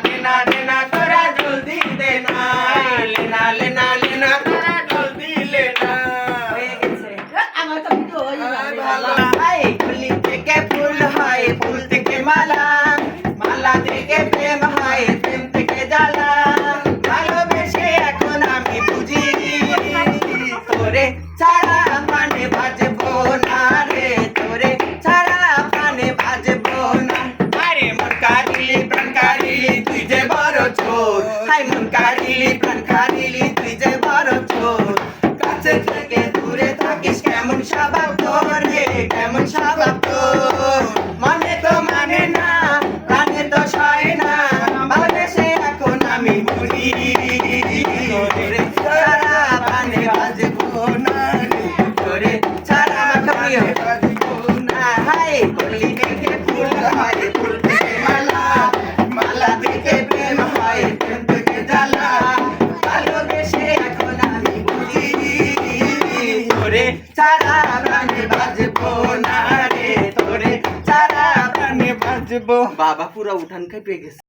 देना देना तोरा जल्दी देना लेना लेना लेना तोरा जल्दी लेना আমার তো ভিডিও হই ভালো হাই ফুলি থেকে ফুল হয় ফুল থেকে মালা মালা থেকে প্রেম হয় প্রেম থেকে জ্বালা ভালোবেসে এখন আমি বুঝি তোরে ছাড়া মানে বাজবো না রে তোরে ছাড়া মানে বাজবো না আরে মন কারিলি প্রাণ কারিলি তুই যে বড় চোর হাই মন কারিলি প্রাণ কারিলি তুই যে বড় চোর কাছে থেকে দূরে থাকিস কেমন স্বভাব তোর রে কেমন স্বভাব তোর মানে তো মানে না প্রাণে তো সয় না ভালোবেসে এখন আমি বুঝি তোরে ছাড়া মানে বাজবো না রে তোরে ছাড়া মানে বাজবো না হাই কলি থেকে ফুল হয় ফুল থেকে মালা মালা থেকে প্রেম হয় প্রেম থেকে জ্বালা ভালোবেসে এখন আমি বুঝি তোরে ছাড়া প্রাণে বাজবো না রে তোরে ছাড়া প্রাণে বাজবো বাবা পুরো উঠান খাই পেয়ে গেছে।